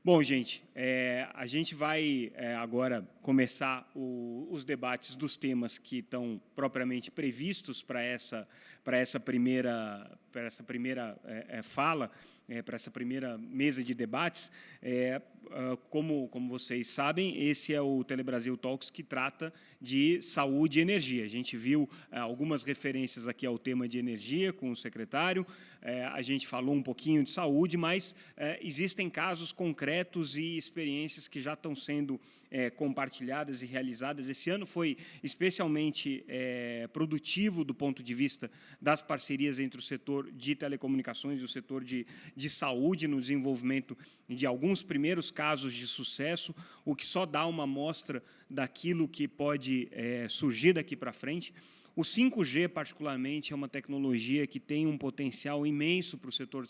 Bom, gente, a gente vai agora começar os debates dos temas que estão propriamente previstos para essa primeira fala, para essa primeira mesa de debates. Como vocês sabem, esse é o Telebrasil Talks, que trata de saúde e energia. A gente viu algumas referências aqui ao tema de energia com o secretário, a gente falou um pouquinho de saúde, mas existem casos concretos e experiências que já estão sendo compartilhadas e realizadas. Esse ano foi especialmente produtivo do ponto de vista das parcerias entre o setor de telecomunicações e o setor de saúde no desenvolvimento de alguns primeiros casos de sucesso, o que só dá uma amostra daquilo que pode surgir daqui para frente. O 5G, particularmente, é uma tecnologia que tem um potencial imenso para o setor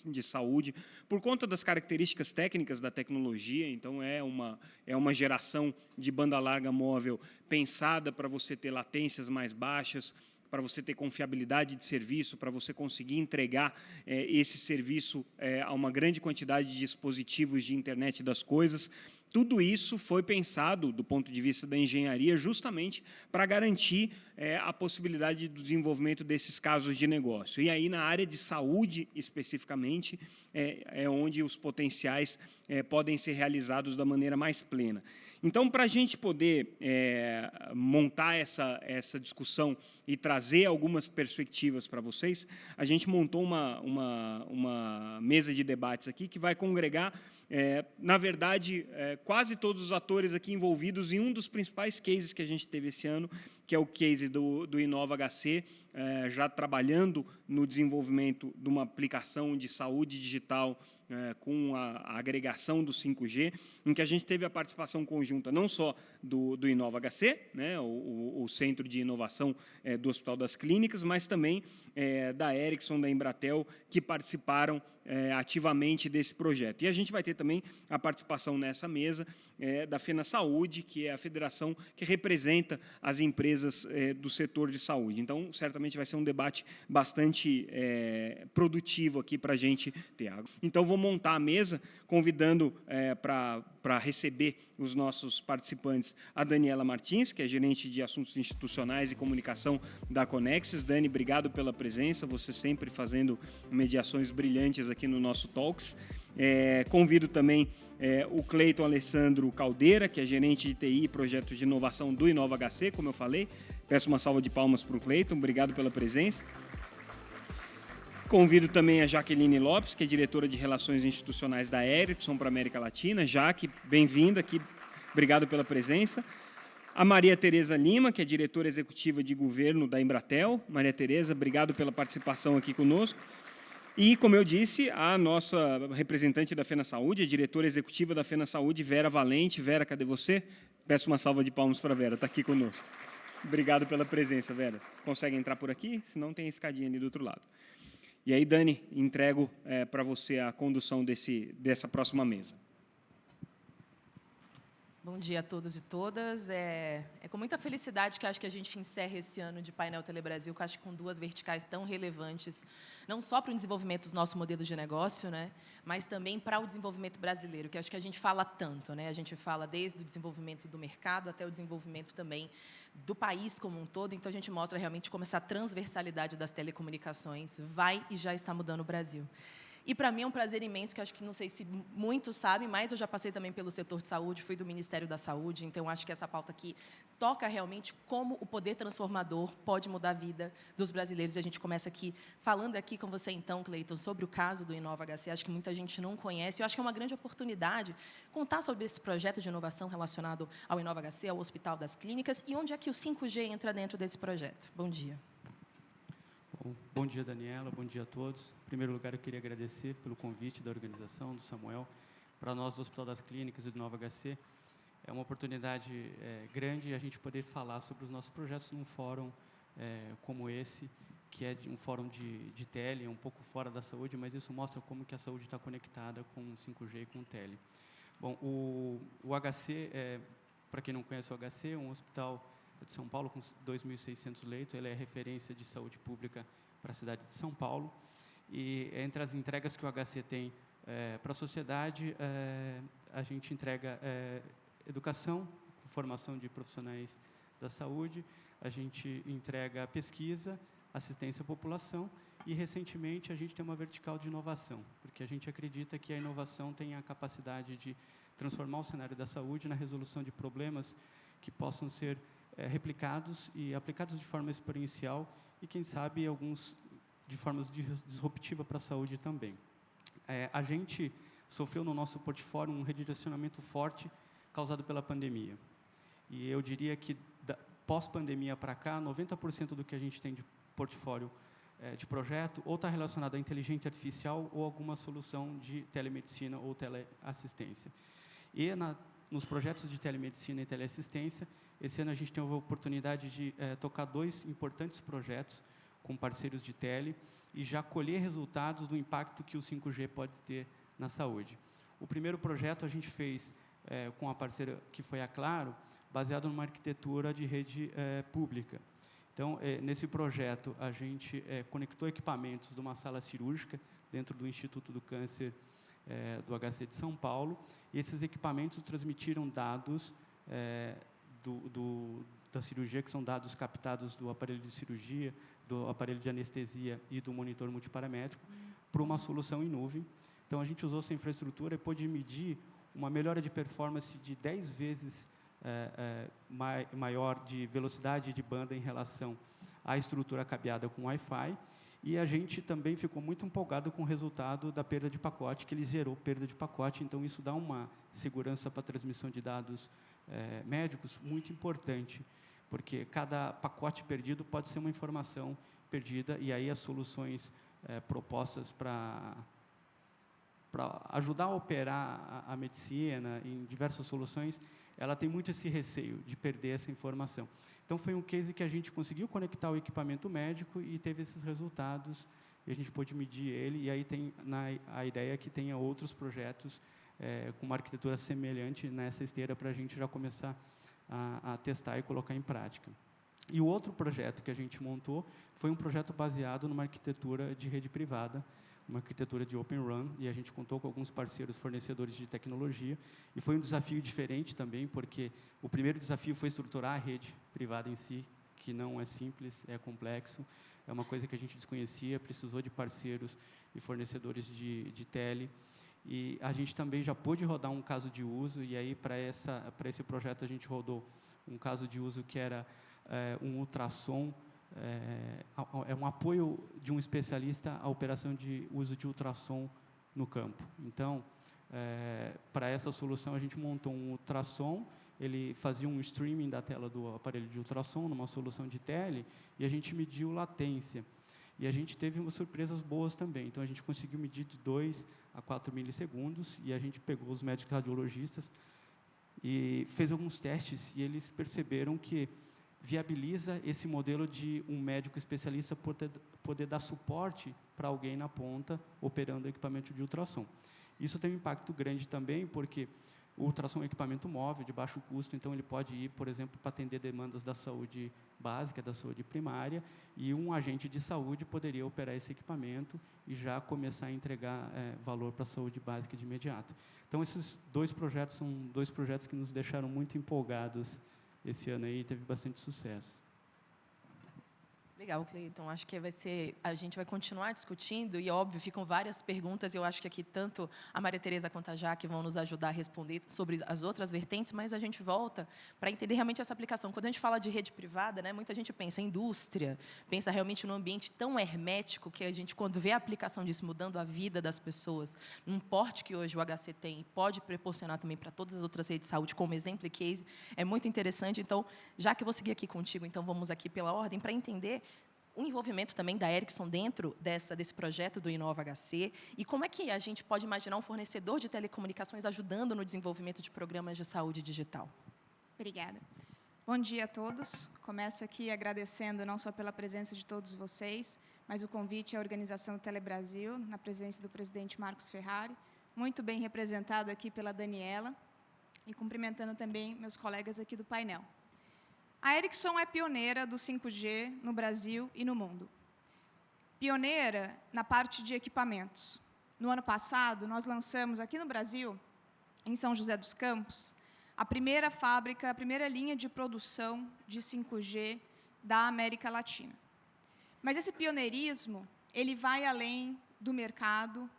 de saúde, por conta das características técnicas da tecnologia. Então, é uma geração de banda larga móvel pensada para você ter latências mais baixas, para você ter confiabilidade de serviço, para você conseguir entregar esse serviço a uma grande quantidade de dispositivos de internet das coisas. Tudo isso foi pensado, do ponto de vista da engenharia, justamente para garantir a possibilidade do desenvolvimento desses casos de negócio. E aí, na área de saúde, especificamente, é onde os potenciais podem ser realizados da maneira mais plena. Então, para a gente poder montar essa discussão e trazer algumas perspectivas para vocês, a gente montou uma mesa de debates aqui que vai congregar, na verdade, quase todos os atores aqui envolvidos em um dos principais cases que a gente teve esse ano, que é o case do InnovaHC, já trabalhando no desenvolvimento de uma aplicação de saúde digital com a agregação do 5G, em que a gente teve a participação conjunta não só do InnovaHC, né, o Centro de Inovação do Hospital das Clínicas, mas também da Ericsson, da Embratel, que participaram ativamente desse projeto. E a gente vai ter também a participação nessa mesa da FenaSaúde, que é a federação que representa as empresas do setor de saúde. Então, certamente vai ser um debate bastante produtivo aqui para a gente ter. Então, vou montar a mesa, convidando para receber os nossos participantes a Daniela Martins, que é gerente de assuntos institucionais e comunicação da Conexis. Dani, obrigado pela presença, você sempre fazendo mediações brilhantes aqui no nosso Talks. Convido também o Cleiton Alessandro Caldeira, que é gerente de TI e projetos de inovação do InnovaHC, como eu falei. Peço uma salva de palmas para o Cleiton, obrigado pela presença. Convido também a Jaqueline Lopes, que é diretora de Relações Institucionais da Ericsson para a América Latina. Jaque, bem-vinda aqui, obrigado pela presença. A Maria Tereza Lima, que é diretora executiva de governo da Embratel. Maria Tereza, obrigado pela participação aqui conosco. E, como eu disse, a nossa representante da FenaSaúde, a diretora executiva da FenaSaúde, Vera Valente. Vera, cadê você? Peço uma salva de palmas para a Vera, está aqui conosco. Obrigado pela presença, Vera. Consegue entrar por aqui? Senão tem a escadinha ali do outro lado. E aí, Dani, entrego para você a condução dessa próxima mesa. Bom dia a todos e todas. É com muita felicidade que acho que a gente encerra esse ano de Painel Telebrasil, que acho que com duas verticais tão relevantes, não só para o desenvolvimento dos nossos modelos de negócio, né, mas também para o desenvolvimento brasileiro, que acho que a gente fala tanto, né? A gente fala desde o desenvolvimento do mercado até o desenvolvimento também do país como um todo. Então, a gente mostra realmente como essa transversalidade das telecomunicações vai e já está mudando o Brasil. E, para mim, é um prazer imenso, que acho que, não sei se muitos sabem, mas eu já passei também pelo setor de saúde, fui do Ministério da Saúde, então acho que essa pauta aqui toca realmente como o poder transformador pode mudar a vida dos brasileiros. E a gente começa aqui, falando aqui com você, então, Cleiton, sobre o caso do InnovaHC. Acho que muita gente não conhece. Eu acho que é uma grande oportunidade contar sobre esse projeto de inovação relacionado ao InnovaHC, ao Hospital das Clínicas, e onde é que o 5G entra dentro desse projeto. Bom dia. Bom dia, Daniela. Bom dia a todos. Em primeiro lugar, eu queria agradecer pelo convite da organização, do Samuel, para nós do Hospital das Clínicas e do InnovaHC. É uma oportunidade grande a gente poder falar sobre os nossos projetos num fórum como esse, que é um fórum de tele, um pouco fora da saúde, mas isso mostra como que a saúde está conectada com o 5G e com o tele. Bom, o HC, para quem não conhece o HC, é um hospital de São Paulo com 2.600 leitos. Ele é referência de saúde pública para a cidade de São Paulo. E entre as entregas que o HC tem Para a sociedade, a gente entrega educação, formação de profissionais da saúde, a gente entrega pesquisa, assistência à população e, recentemente, a gente tem uma vertical de inovação, porque a gente acredita que a inovação tem a capacidade de transformar o cenário da saúde na resolução de problemas que possam ser replicados e aplicados de forma exponencial e, quem sabe, alguns de forma disruptiva para a saúde também. A gente sofreu no nosso portfólio um redirecionamento forte causado pela pandemia. E eu diria que, pós-pandemia para cá, 90% do que a gente tem de portfólio de projeto ou está relacionado à inteligência artificial ou alguma solução de telemedicina ou teleassistência. E nos projetos de telemedicina e teleassistência, esse ano a gente teve a oportunidade de tocar 2 importantes projetos com parceiros de tele e já colher resultados do impacto que o 5G pode ter na saúde. O primeiro projeto a gente fez com a parceira que foi a Claro, baseado numa arquitetura de rede pública. Então, nesse projeto, a gente conectou equipamentos de uma sala cirúrgica dentro do Instituto do Câncer do HC de São Paulo, e esses equipamentos transmitiram dados da cirurgia, que são dados captados do aparelho de cirurgia, do aparelho de anestesia e do monitor multiparamétrico, para uma solução em nuvem. Então, a gente usou essa infraestrutura e pôde medir uma melhora de performance de 10 vezes maior de velocidade de banda em relação à estrutura cabeada com Wi-Fi, e a gente também ficou muito empolgado com o resultado da perda de pacote, que ele zerou perda de pacote, então isso dá uma segurança para a transmissão de dados médicos muito importante, porque cada pacote perdido pode ser uma informação perdida, e aí as soluções propostas para ajudar a operar a medicina em diversas soluções, ela tem muito esse receio de perder essa informação. Então, foi um case que a gente conseguiu conectar o equipamento médico e teve esses resultados, e a gente pôde medir ele, e aí tem a ideia que tenha outros projetos com uma arquitetura semelhante nessa esteira para a gente já começar a testar e colocar em prática. E o outro projeto que a gente montou foi um projeto baseado numa arquitetura de rede privada, uma arquitetura de Open Run, e a gente contou com alguns parceiros fornecedores de tecnologia, e foi um desafio diferente também, porque o primeiro desafio foi estruturar a rede privada em si, que não é simples, é complexo, é uma coisa que a gente desconhecia, precisou de parceiros e fornecedores de tele, e a gente também já pôde rodar um caso de uso, e aí para esse projeto a gente rodou um caso de uso que era um ultrassom, um apoio de um especialista à operação de uso de ultrassom no campo. Então, para essa solução, a gente montou um ultrassom, ele fazia um streaming da tela do aparelho de ultrassom numa solução de tele, e a gente mediu latência. E a gente teve umas surpresas boas também. Então, a gente conseguiu medir de 2 a 4 milissegundos, e a gente pegou os médicos radiologistas e fez alguns testes, e eles perceberam que viabiliza esse modelo de um médico especialista poder dar suporte para alguém na ponta operando equipamento de ultrassom. Isso tem um impacto grande também, porque o ultrassom é um equipamento móvel, de baixo custo, então ele pode ir, por exemplo, para atender demandas da saúde básica, da saúde primária, e um agente de saúde poderia operar esse equipamento e já começar a entregar valor para a saúde básica de imediato. Então, esses 2 projetos são 2 projetos que nos deixaram muito empolgados esse ano aí, teve bastante sucesso. Legal, Cleiton. Acho que a gente vai continuar discutindo e, óbvio, ficam várias perguntas. Eu acho que aqui tanto a Maria Tereza quanto a Jaque vão nos ajudar a responder sobre as outras vertentes, mas a gente volta para entender realmente essa aplicação. Quando a gente fala de rede privada, né, muita gente pensa em indústria, pensa realmente num ambiente tão hermético que a gente, quando vê a aplicação disso mudando a vida das pessoas, num porte que hoje o HC tem e pode proporcionar também para todas as outras redes de saúde, como exemplo e case, é muito interessante. Então, já que eu vou seguir aqui contigo, então vamos aqui pela ordem para entender o envolvimento também da Ericsson dentro desse projeto do Inova HC e como é que a gente pode imaginar um fornecedor de telecomunicações ajudando no desenvolvimento de programas de saúde digital. Obrigada. Bom dia a todos. Começo aqui agradecendo não só pela presença de todos vocês, mas o convite à organização Telebrasil, na presença do presidente Marcos Ferrari, muito bem representado aqui pela Daniela, e cumprimentando também meus colegas aqui do painel. A Ericsson é pioneira do 5G no Brasil e no mundo. Pioneira na parte de equipamentos. no ano passado, nós lançamos aqui no Brasil, em São José dos Campos, a primeira fábrica, a primeira linha de produção de 5G da América Latina. Mas esse pioneirismo, ele vai além do mercado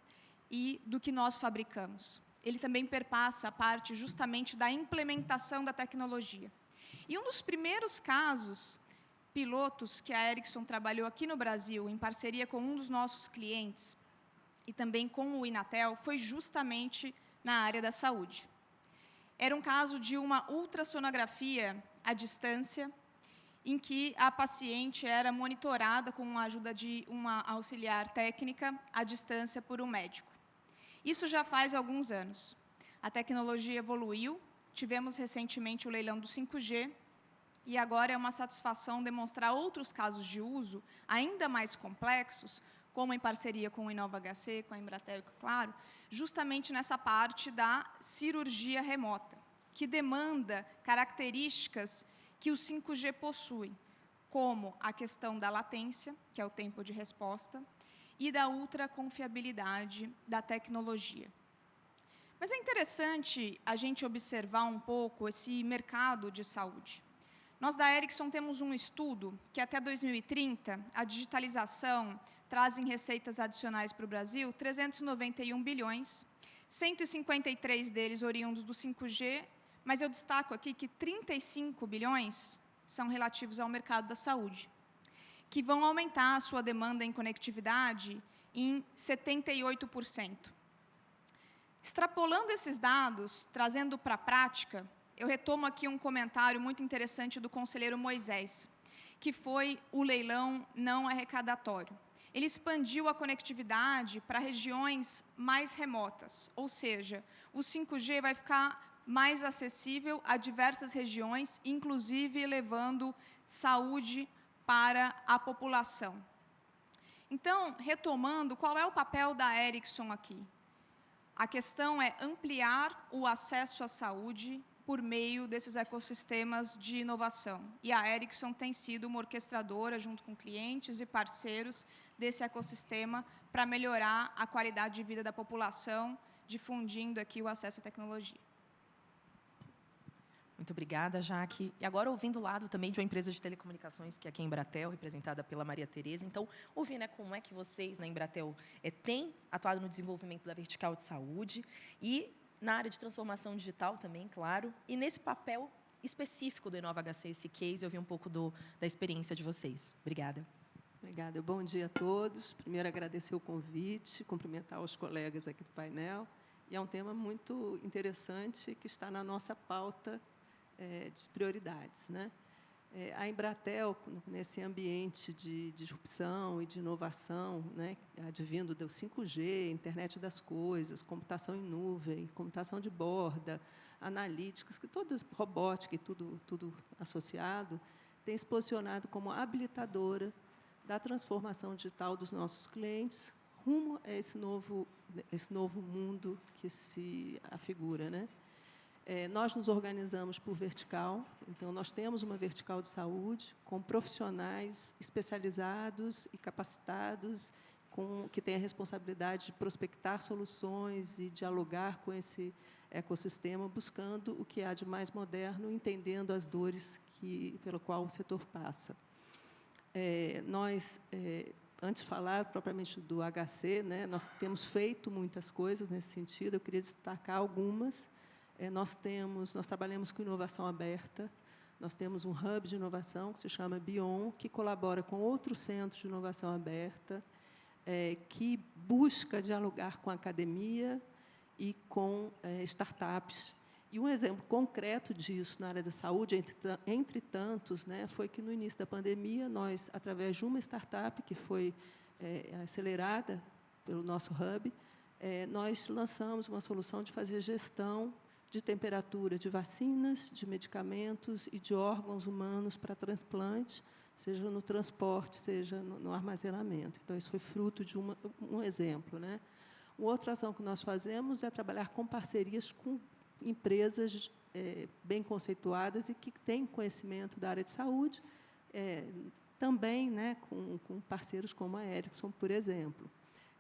e do que nós fabricamos. Ele também perpassa a parte justamente da implementação da tecnologia. E um dos primeiros casos pilotos que a Ericsson trabalhou aqui no Brasil, em parceria com um dos nossos clientes e também com o Inatel, foi justamente na área da saúde. Era um caso de uma ultrassonografia à distância, em que a paciente era monitorada com a ajuda de uma auxiliar técnica à distância por um médico. Isso já faz alguns anos. A tecnologia evoluiu, tivemos recentemente o leilão do 5G, e agora é uma satisfação demonstrar outros casos de uso ainda mais complexos, como em parceria com o InovaHC, com a Embratel, claro, justamente nessa parte da cirurgia remota, que demanda características que o 5G possui, como a questão da latência, que é o tempo de resposta, e da ultraconfiabilidade da tecnologia. Mas é interessante a gente observar um pouco esse mercado de saúde. Nós, da Ericsson, temos um estudo que, até 2030, a digitalização traz em receitas adicionais para o Brasil 391 bilhões, 153 deles oriundos do 5G, mas eu destaco aqui que 35 bilhões são relativos ao mercado da saúde, que vão aumentar a sua demanda em conectividade em 78%. Extrapolando esses dados, trazendo para a prática, eu retomo aqui um comentário muito interessante do conselheiro Moisés, que foi o leilão não arrecadatório. Ele expandiu a conectividade para regiões mais remotas, ou seja, o 5G vai ficar mais acessível a diversas regiões, inclusive levando saúde para a população. Então, retomando, qual é o papel da Ericsson aqui? A questão é ampliar o acesso à saúde por meio desses ecossistemas de inovação. E a Ericsson tem sido uma orquestradora, junto com clientes e parceiros, desse ecossistema para melhorar a qualidade de vida da população, difundindo aqui o acesso à tecnologia. Muito obrigada, Jaque. E agora, ouvindo o lado também de uma empresa de telecomunicações, que é aqui a Embratel, representada pela Maria Tereza. Então, ouvir, como é que vocês, na Embratel, têm atuado no desenvolvimento da vertical de saúde e na área de transformação digital também, claro, e nesse papel específico do InovaHC, esse case, eu vi um pouco da experiência de vocês. Obrigada. Obrigada. Bom dia a todos. Primeiro, agradecer o convite, cumprimentar os colegas aqui do painel. E é um tema muito interessante que está na nossa pauta de prioridades, né? A Embratel, nesse ambiente de disrupção e de inovação, né, advindo do 5G, internet das coisas, computação em nuvem, computação de borda, analíticas, que todas, robótica e tudo associado, tem se posicionado como habilitadora da transformação digital dos nossos clientes rumo a esse novo mundo que se afigura, né? Nós nos organizamos por vertical, então, nós temos uma vertical de saúde com profissionais especializados e capacitados, que têm a responsabilidade de prospectar soluções e dialogar com esse ecossistema, buscando o que há de mais moderno, entendendo as dores pelo qual o setor passa. Antes de falar propriamente do HC, né, nós temos feito muitas coisas nesse sentido, eu queria destacar algumas. Nós trabalhamos com inovação aberta, nós temos um hub de inovação que se chama Bion, que colabora com outros centros de inovação aberta, que busca dialogar com a academia e com startups. E um exemplo concreto disso na área da saúde, entre tantos, né, foi que, no início da pandemia, nós, através de uma startup que foi acelerada pelo nosso hub, nós lançamos uma solução de fazer gestão de temperatura de vacinas, de medicamentos e de órgãos humanos para transplante, seja no transporte, seja no armazenamento. Então, isso foi fruto de um exemplo, né? Uma outra ação que nós fazemos é trabalhar com parcerias com empresas bem conceituadas e que têm conhecimento da área de saúde, também, né, com parceiros como a Ericsson, por exemplo.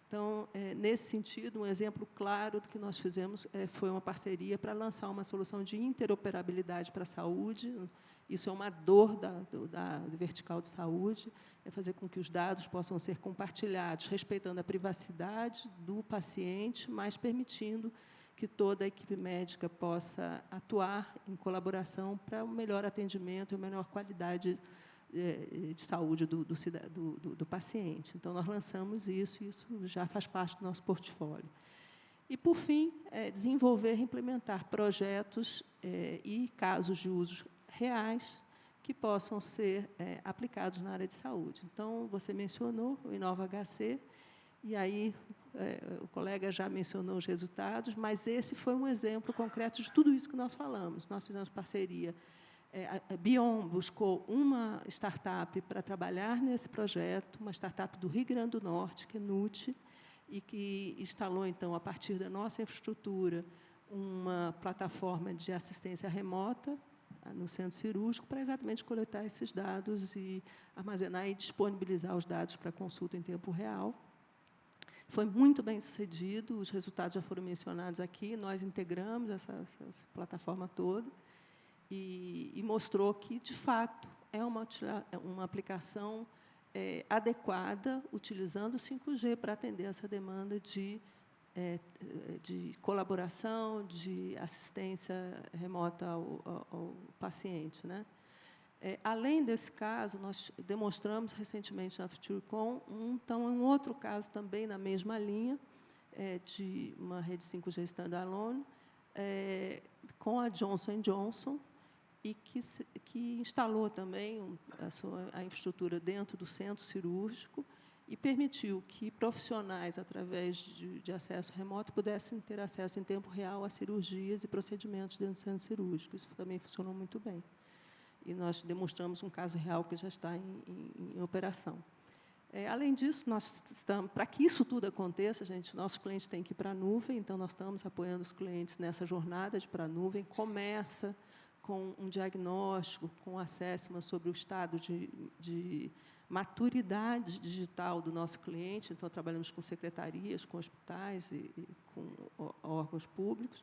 Então, nesse sentido, um exemplo claro do que nós fizemos foi uma parceria para lançar uma solução de interoperabilidade para a saúde. Isso é uma dor da vertical de saúde, é fazer com que os dados possam ser compartilhados, respeitando a privacidade do paciente, mas permitindo que toda a equipe médica possa atuar em colaboração para um melhor atendimento e uma melhor qualidade de saúde do paciente. Então, nós lançamos isso, e isso já faz parte do nosso portfólio. E, por fim, desenvolver e implementar projetos e casos de uso reais que possam ser aplicados na área de saúde. Então, você mencionou o InovaHC, e aí o colega já mencionou os resultados, mas esse foi um exemplo concreto de tudo isso que nós falamos. Nós fizemos parceria. A Bion buscou uma startup para trabalhar nesse projeto, uma startup do Rio Grande do Norte, que é NUT, e que instalou, então, a partir da nossa infraestrutura, uma plataforma de assistência remota no centro cirúrgico para exatamente coletar esses dados e armazenar e disponibilizar os dados para consulta em tempo real. Foi muito bem sucedido, os resultados já foram mencionados aqui, nós integramos essa plataforma toda, e mostrou que, de fato, é uma aplicação adequada, utilizando o 5G para atender essa demanda de colaboração, de assistência remota ao paciente, né? Além desse caso, nós demonstramos recentemente na FutureCon um outro caso também na mesma linha, de uma rede 5G standalone, com a Johnson & Johnson, e que instalou também a infraestrutura dentro do centro cirúrgico e permitiu que profissionais, através de acesso remoto, pudessem ter acesso em tempo real a cirurgias e procedimentos dentro do centro cirúrgico. Isso também funcionou muito bem. E nós demonstramos um caso real que já está em operação. Além disso, para que isso tudo aconteça, nossos clientes têm que ir para a nuvem, então nós estamos apoiando os clientes nessa jornada de ir para a nuvem. Começa com um diagnóstico, com assessment sobre o estado de maturidade digital do nosso cliente. Então, trabalhamos com secretarias, com hospitais e com órgãos públicos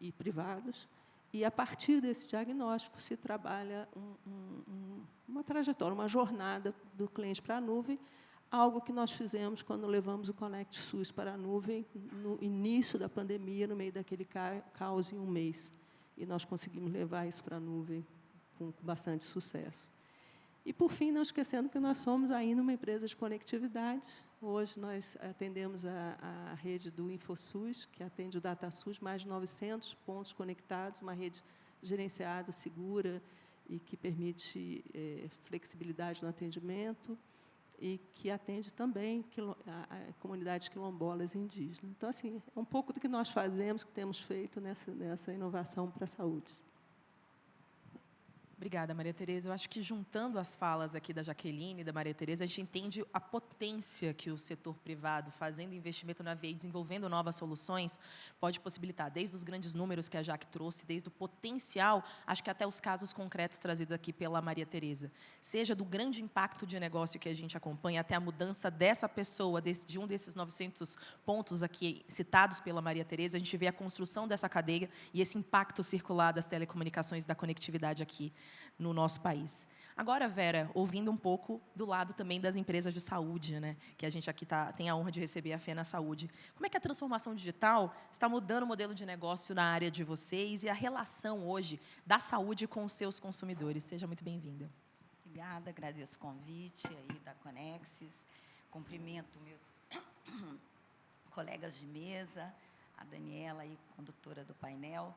e privados. E, a partir desse diagnóstico, se trabalha uma trajetória, uma jornada do cliente para a nuvem, algo que nós fizemos quando levamos o Connect SUS para a nuvem, no início da pandemia, no meio daquele caos, em um mês. E nós conseguimos levar isso para a nuvem com bastante sucesso. E, por fim, não esquecendo que nós somos ainda uma empresa de conectividade. Hoje, nós atendemos a rede do InfoSUS, que atende o DataSUS, mais de 900 pontos conectados, uma rede gerenciada, segura, e que permite flexibilidade no atendimento, e que atende também a comunidades quilombolas e indígenas. Então, assim, é um pouco do que nós fazemos, que temos feito nessa inovação para a saúde. Obrigada, Maria Tereza. Eu acho que, juntando as falas aqui da Jaqueline e da Maria Tereza, a gente entende a potência que o setor privado, fazendo investimento na veia e desenvolvendo novas soluções, pode possibilitar, desde os grandes números que a Jaque trouxe, desde o potencial, acho que até os casos concretos trazidos aqui pela Maria Tereza, seja do grande impacto de negócio que a gente acompanha, até a mudança dessa pessoa, de um desses 900 pontos aqui citados pela Maria Tereza, a gente vê a construção dessa cadeia e esse impacto circular das telecomunicações e da conectividade aqui no nosso país. Agora, Vera, ouvindo um pouco do lado também das empresas de saúde, né, que a gente aqui tem a honra de receber a FENA Saúde. Como é que a transformação digital está mudando o modelo de negócio na área de vocês e a relação hoje da saúde com os seus consumidores? Seja muito bem-vinda. Obrigada, agradeço o convite aí da Conexis. Cumprimento meus colegas de mesa, a Daniela, aí, condutora do painel.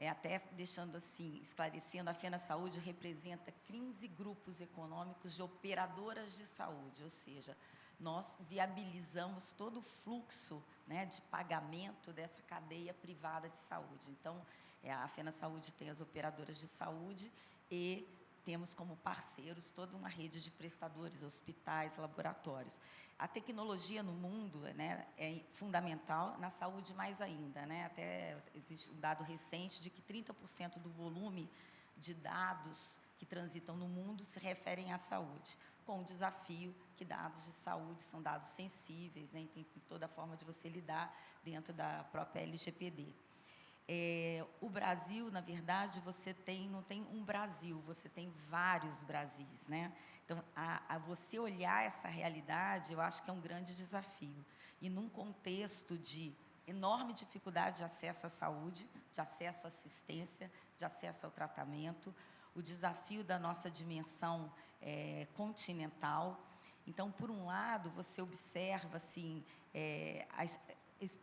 Até deixando assim, esclarecendo, a FENA Saúde representa 15 grupos econômicos de operadoras de saúde, ou seja, nós viabilizamos todo o fluxo, né, de pagamento dessa cadeia privada de saúde. Então, a FENA Saúde tem as operadoras de saúde e temos como parceiros toda uma rede de prestadores, hospitais, laboratórios. A tecnologia no mundo, né, é fundamental, na saúde mais ainda, né? Até existe um dado recente de que 30% do volume de dados que transitam no mundo se referem à saúde. com o desafio que dados de saúde são dados sensíveis, né, e tem toda a forma de você lidar dentro da própria LGPD. O Brasil, na verdade, não tem um Brasil, você tem vários Brasis, né? Então, você olhar essa realidade, eu acho que é um grande desafio. E num contexto de enorme dificuldade de acesso à saúde, de acesso à assistência, de acesso ao tratamento, o desafio da nossa dimensão continental. Então, por um lado, você observa assim,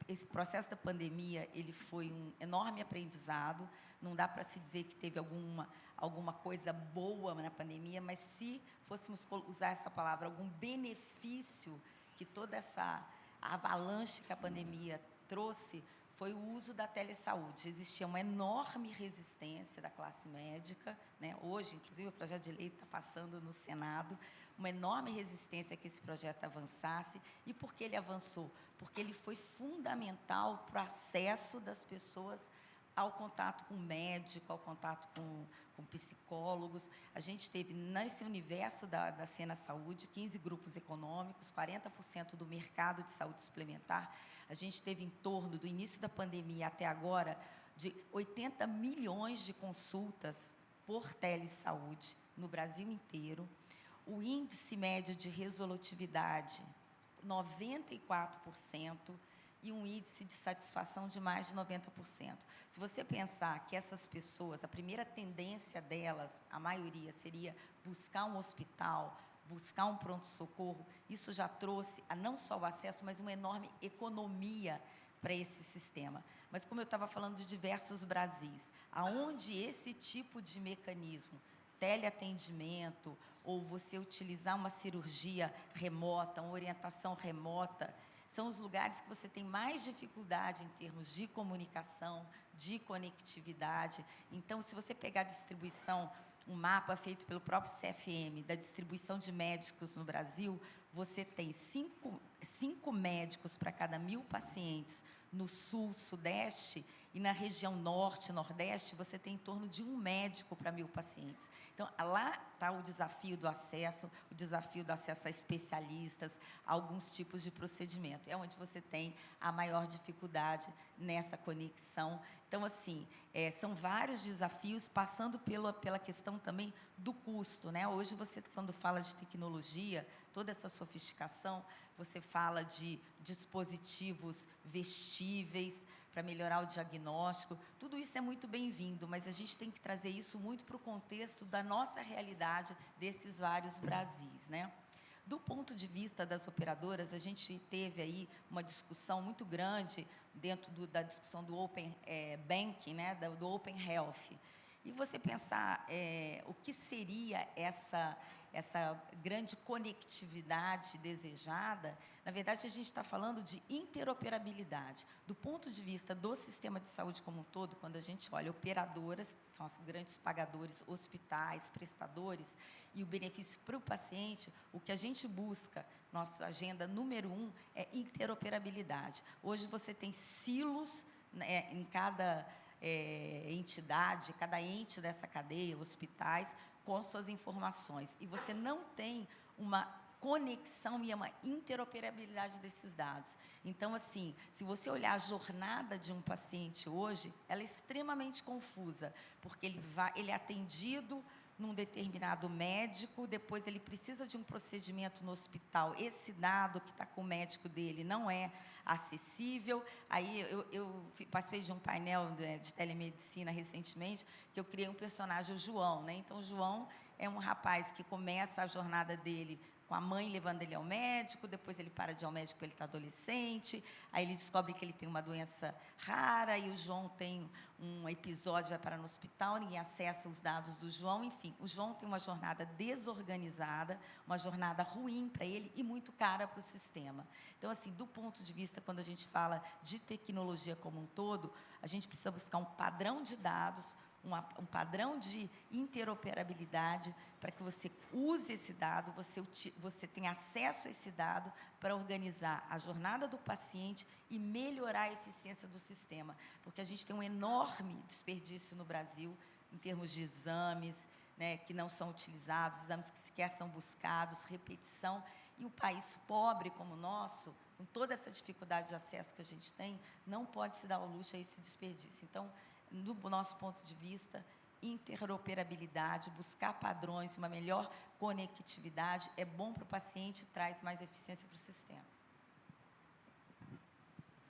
esse processo da pandemia, ele foi um enorme aprendizado. Não dá para se dizer que teve alguma coisa boa na pandemia, mas se fôssemos usar essa palavra, algum benefício que toda essa avalanche que a pandemia trouxe, foi o uso da telesaúde. Existia uma enorme resistência da classe médica, né? Hoje, inclusive, o projeto de lei está passando no Senado, uma enorme resistência a que esse projeto avançasse. E por que ele avançou? Porque ele foi fundamental para o acesso das pessoas ao contato com o médico, ao contato com psicólogos. A gente teve, nesse universo da Sena Saúde, 15 grupos econômicos, 40% do mercado de saúde suplementar. A gente teve em torno, do início da pandemia até agora, de 80 milhões de consultas por telesaúde no Brasil inteiro. O índice médio de resolutividade, 94%, e um índice de satisfação de mais de 90%. Se você pensar que essas pessoas, a primeira tendência delas, a maioria, seria buscar um hospital, buscar um pronto-socorro, isso já trouxe não só o acesso, mas uma enorme economia para esse sistema. Mas, como eu estava falando de diversos Brasis, aonde esse tipo de mecanismo, teleatendimento, ou você utilizar uma cirurgia remota, uma orientação remota, são os lugares que você tem mais dificuldade em termos de comunicação, de conectividade. Então, se você pegar a distribuição, um mapa feito pelo próprio CFM, da distribuição de médicos no Brasil, você tem cinco médicos para cada 1.000 pacientes no sul, sudeste, e na região norte, nordeste, você tem em torno de 1 médico para 1.000 pacientes. Então, lá está o desafio do acesso a especialistas, a alguns tipos de procedimento. É onde você tem a maior dificuldade nessa conexão. Então, assim, são vários desafios, passando pela questão também do custo, né? Hoje, você, quando fala de tecnologia, toda essa sofisticação, você fala de dispositivos vestíveis, para melhorar o diagnóstico, tudo isso é muito bem-vindo, mas a gente tem que trazer isso muito para o contexto da nossa realidade desses vários Brasis, né? Do ponto de vista das operadoras, a gente teve aí uma discussão muito grande dentro da discussão do Open Banking, né? do Open Health. E você pensar o que seria essa grande conectividade desejada, na verdade, a gente está falando de interoperabilidade. Do ponto de vista do sistema de saúde como um todo, quando a gente olha operadoras, que são os grandes pagadores, hospitais, prestadores, e o benefício para o paciente, o que a gente busca, nossa agenda número 1, é interoperabilidade. Hoje você tem silos, né, em cada entidade, cada ente dessa cadeia, hospitais, com suas informações. E você não tem uma conexão e uma interoperabilidade desses dados. Então, assim, se você olhar a jornada de um paciente hoje, ela é extremamente confusa, porque ele é atendido num determinado médico, depois ele precisa de um procedimento no hospital, esse dado que está com o médico dele não é acessível. Aí eu participei de um painel de telemedicina recentemente, que eu criei um personagem, o João, né? Então, o João é um rapaz que começa a jornada dele com a mãe levando ele ao médico, depois ele para de ir ao médico porque ele está adolescente, aí ele descobre que ele tem uma doença rara, e o João tem um episódio, vai parar no hospital, ninguém acessa os dados do João, enfim, o João tem uma jornada desorganizada, uma jornada ruim para ele e muito cara para o sistema. Então, assim, do ponto de vista, quando a gente fala de tecnologia como um todo, a gente precisa buscar um padrão de dados, um padrão de interoperabilidade para que você use esse dado, você tenha acesso a esse dado para organizar a jornada do paciente e melhorar a eficiência do sistema, porque a gente tem um enorme desperdício no Brasil em termos de exames, né, que não são utilizados, exames que sequer são buscados, repetição. E o país pobre como o nosso, com toda essa dificuldade de acesso que a gente tem, não pode se dar ao luxo a esse desperdício. Então, do nosso ponto de vista, interoperabilidade, buscar padrões, uma melhor conectividade, é bom para o paciente e traz mais eficiência para o sistema.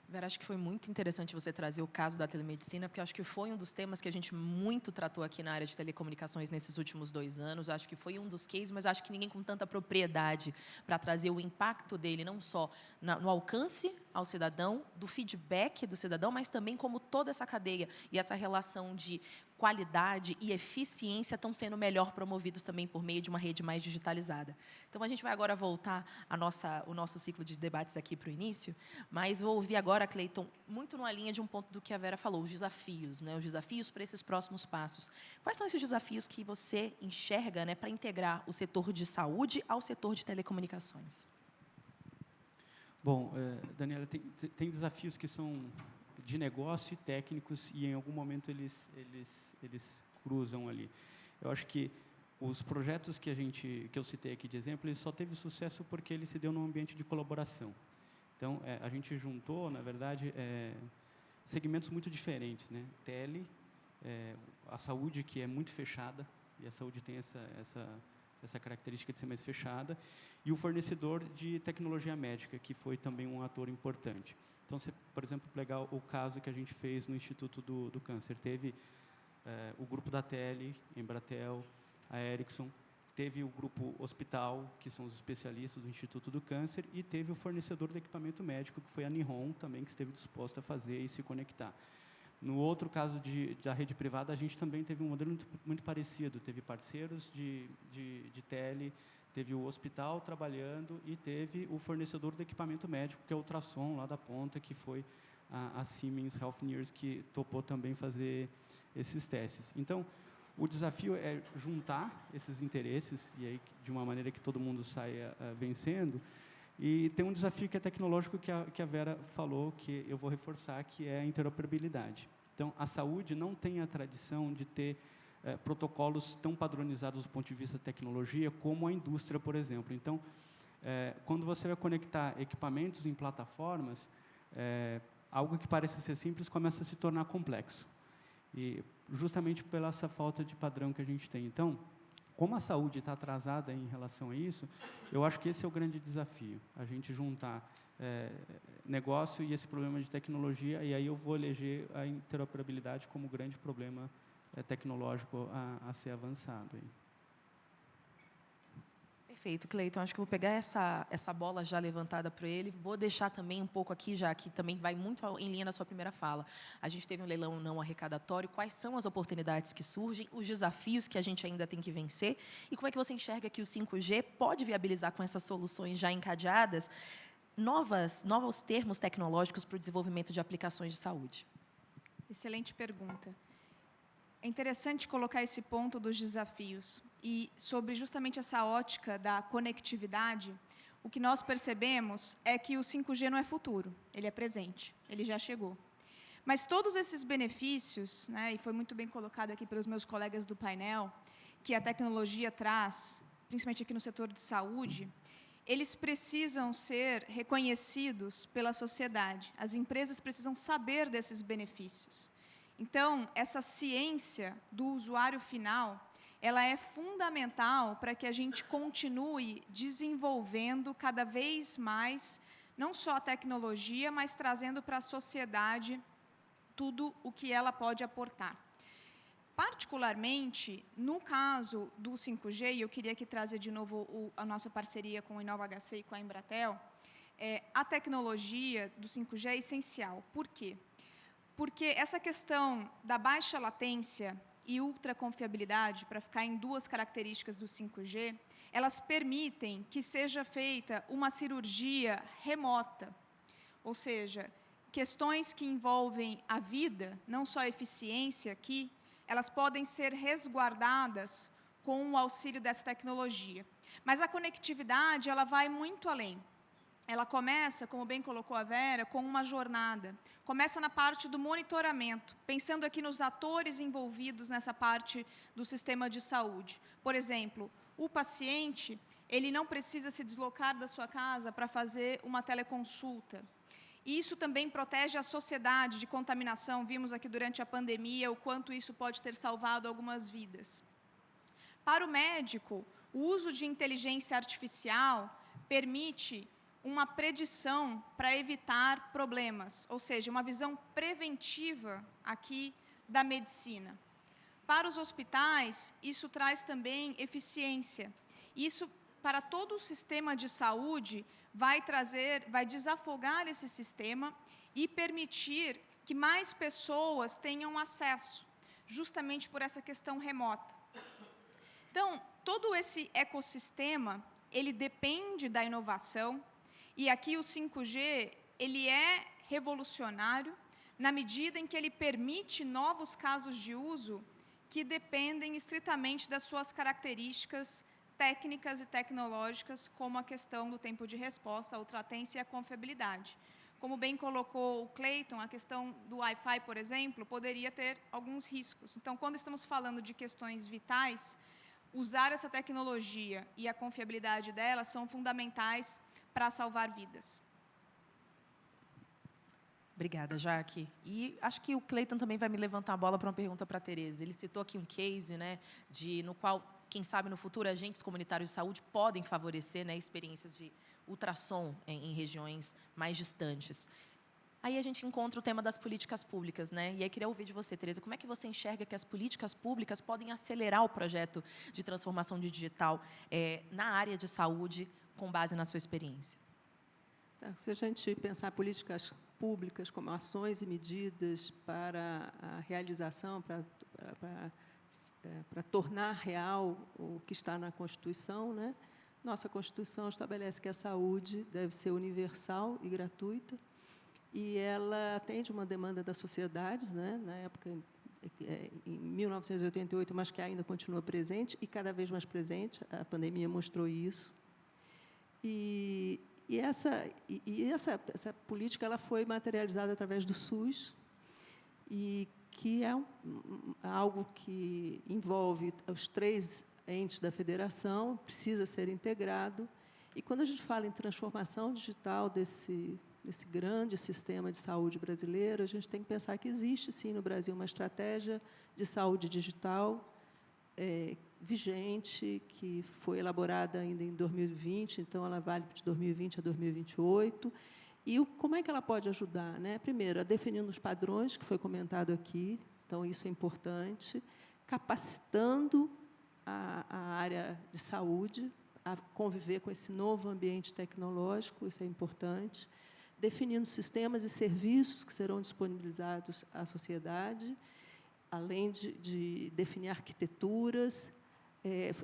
Vera, acho que foi muito interessante você trazer o caso da telemedicina, porque acho que foi um dos temas que a gente muito tratou aqui na área de telecomunicações nesses últimos 2 anos. Acho que foi um dos cases, mas acho que ninguém com tanta propriedade para trazer o impacto dele, não só no alcance ao cidadão, do feedback do cidadão, mas também como toda essa cadeia e essa relação de qualidade e eficiência estão sendo melhor promovidos também por meio de uma rede mais digitalizada. Então, a gente vai agora voltar o nosso ciclo de debates aqui para o início, mas vou ouvir agora, Cleiton, muito numa linha de um ponto do que a Vera falou, os desafios, né? Os desafios para esses próximos passos. Quais são esses desafios que você enxerga, né, para integrar o setor de saúde ao setor de telecomunicações? Bom, Daniela, tem desafios que são de negócio e técnicos, e em algum momento eles cruzam ali. Eu acho que os projetos que eu citei aqui de exemplo, ele só teve sucesso porque ele se deu num ambiente de colaboração. Então, a gente juntou, na verdade, segmentos muito diferentes, né? A saúde, que é muito fechada, e a saúde tem essa característica de ser mais fechada, e o fornecedor de tecnologia médica, que foi também um ator importante. Então, por exemplo, pegar o caso que a gente fez no Instituto do Câncer. Teve o grupo da Tele, Embratel, a Ericsson, teve o grupo Hospital, que são os especialistas do Instituto do Câncer, e teve o fornecedor do equipamento médico, que foi a Nihon, também, que esteve disposta a fazer e se conectar. No outro caso da rede privada, a gente também teve um modelo muito parecido. Teve parceiros de tele, teve o hospital trabalhando e teve o fornecedor do equipamento médico, que é o ultrassom lá da ponta, que foi a Siemens Healthineers, que topou também fazer esses testes. Então, o desafio é juntar esses interesses, e aí de uma maneira que todo mundo saia vencendo. E tem um desafio que é tecnológico, que a Vera falou, que eu vou reforçar, que é a interoperabilidade. Então, a saúde não tem a tradição de ter protocolos tão padronizados do ponto de vista da tecnologia como a indústria, por exemplo. Então, quando você vai conectar equipamentos em plataformas, algo que parece ser simples começa a se tornar complexo. E justamente pela essa falta de padrão que a gente tem. Então, como a saúde está atrasada em relação a isso, eu acho que esse é o grande desafio, a gente juntar negócio e esse problema de tecnologia, e aí eu vou eleger a interoperabilidade como grande problema tecnológico a ser avançado. Aí. Perfeito, Cleiton. Acho que vou pegar essa bola já levantada para ele. Vou deixar também um pouco aqui, já que também vai muito em linha na sua primeira fala. A gente teve um leilão não arrecadatório. Quais são as oportunidades que surgem, os desafios que a gente ainda tem que vencer? E como é que você enxerga que o 5G pode viabilizar, com essas soluções já encadeadas, novos termos tecnológicos para o desenvolvimento de aplicações de saúde? Excelente pergunta. É interessante colocar esse ponto dos desafios. E sobre justamente essa ótica da conectividade, o que nós percebemos é que o 5G não é futuro, ele é presente, ele já chegou. Mas todos esses benefícios, né, e foi muito bem colocado aqui pelos meus colegas do painel, que a tecnologia traz, principalmente aqui no setor de saúde, eles precisam ser reconhecidos pela sociedade. As empresas precisam saber desses benefícios. Então, essa ciência do usuário final, ela é fundamental para que a gente continue desenvolvendo cada vez mais, não só a tecnologia, mas trazendo para a sociedade tudo o que ela pode aportar. Particularmente, no caso do 5G, e eu queria aqui trazer de novo a nossa parceria com o InovaHC e com a Embratel, a tecnologia do 5G é essencial. Por quê? Porque essa questão da baixa latência e ultraconfiabilidade, para ficar em duas características do 5G, elas permitem que seja feita uma cirurgia remota, ou seja, questões que envolvem a vida, não só a eficiência aqui, elas podem ser resguardadas com o auxílio dessa tecnologia. Mas a conectividade, ela vai muito além. ela começa, como bem colocou a Vera, com uma jornada. Começa na parte do monitoramento, pensando aqui nos atores envolvidos nessa parte do sistema de saúde. Por exemplo, o paciente, ele não precisa se deslocar da sua casa para fazer uma teleconsulta. E isso também protege a sociedade de contaminação. Vimos aqui durante a pandemia o quanto isso pode ter salvado algumas vidas. Para o médico, o uso de inteligência artificial permite uma predição para evitar problemas, ou seja, uma visão preventiva aqui da medicina. Para os hospitais, isso traz também eficiência. Isso, para todo o sistema de saúde, vai desafogar esse sistema e permitir que mais pessoas tenham acesso, justamente por essa questão remota. Então, todo esse ecossistema, ele depende da inovação, e aqui o 5G, ele é revolucionário na medida em que ele permite novos casos de uso que dependem estritamente das suas características técnicas e tecnológicas, como a questão do tempo de resposta, a ultralatência e a confiabilidade. Como bem colocou o Clayton, a questão do Wi-Fi, por exemplo, poderia ter alguns riscos. Então, quando estamos falando de questões vitais, usar essa tecnologia e a confiabilidade dela são fundamentais para salvar vidas. Obrigada, Jaque. E acho que o Clayton também vai me levantar a bola para uma pergunta para a Tereza. Ele citou aqui um case, né, no qual, quem sabe, no futuro, agentes comunitários de saúde podem favorecer, né, experiências de ultrassom em regiões mais distantes. Aí a gente encontra o tema das políticas públicas, né? E aí queria ouvir de você, Tereza, como é que você enxerga que as políticas públicas podem acelerar o projeto de transformação digital na área de saúde, com base na sua experiência? Se a gente pensar políticas públicas como ações e medidas para a realização, para tornar real o que está na Constituição, né? Nossa Constituição estabelece que a saúde deve ser universal e gratuita, e ela atende uma demanda da sociedade, né? Na época, em 1988, mas que ainda continua presente, e cada vez mais presente, a pandemia mostrou isso. E essa política ela foi materializada através do SUS, e que é algo que envolve os 3 entes da federação, precisa ser integrado. E, quando a gente fala em transformação digital desse grande sistema de saúde brasileiro, a gente tem que pensar que existe, sim, no Brasil, uma estratégia de saúde digital vigente, que foi elaborada ainda em 2020, então ela vale de 2020 a 2028. E como é que ela pode ajudar, né? Primeiro, definindo os padrões, que foi comentado aqui, então isso é importante, capacitando a área de saúde a conviver com esse novo ambiente tecnológico, isso é importante, definindo sistemas e serviços que serão disponibilizados à sociedade, além de definir arquiteturas,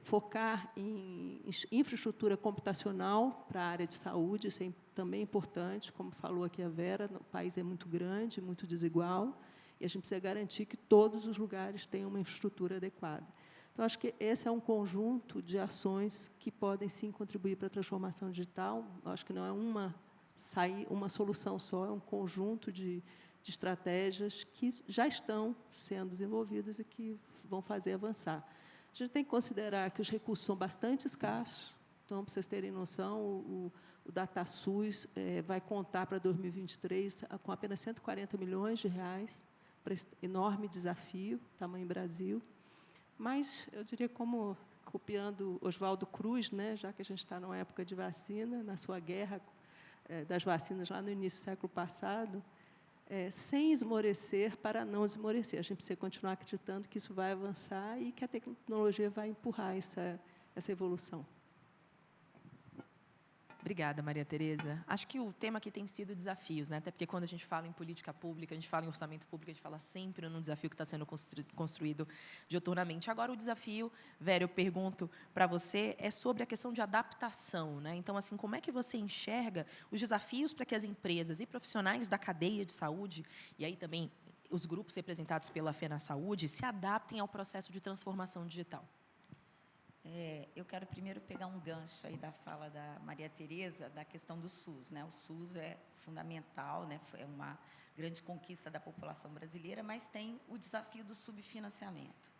focar em infraestrutura computacional para a área de saúde, isso é também importante, como falou aqui a Vera, o país é muito grande, muito desigual, e a gente precisa garantir que todos os lugares tenham uma infraestrutura adequada. Então, acho que esse é um conjunto de ações que podem, sim, contribuir para a transformação digital. Acho que não é uma solução só, é um conjunto de estratégias que já estão sendo desenvolvidas e que vão fazer avançar. A gente tem que considerar que os recursos são bastante escassos. Então, para vocês terem noção, o DataSUS vai contar para 2023 com apenas R$140 milhões para esse enorme desafio, tamanho Brasil. Mas, eu diria, como copiando Oswaldo Cruz, né, já que a gente está numa época de vacina, na sua guerra das vacinas lá no início do século passado, sem esmorecer para não esmorecer. A gente precisa continuar acreditando que isso vai avançar e que a tecnologia vai empurrar essa evolução. Obrigada, Maria Tereza. Acho que o tema aqui tem sido desafios, né? Até porque, quando a gente fala em política pública, a gente fala em orçamento público, a gente fala sempre num desafio que está sendo construído diuturnamente. Agora, o desafio, Vera, eu pergunto para você, é sobre a questão de adaptação, né? Então, assim, como é que você enxerga os desafios para que as empresas e profissionais da cadeia de saúde, e aí também os grupos representados pela FENASaúde, se adaptem ao processo de transformação digital? Eu quero primeiro pegar um gancho aí da fala da Maria Tereza, da questão do SUS, né? O SUS é fundamental, né? É uma grande conquista da população brasileira, mas tem o desafio do subfinanciamento.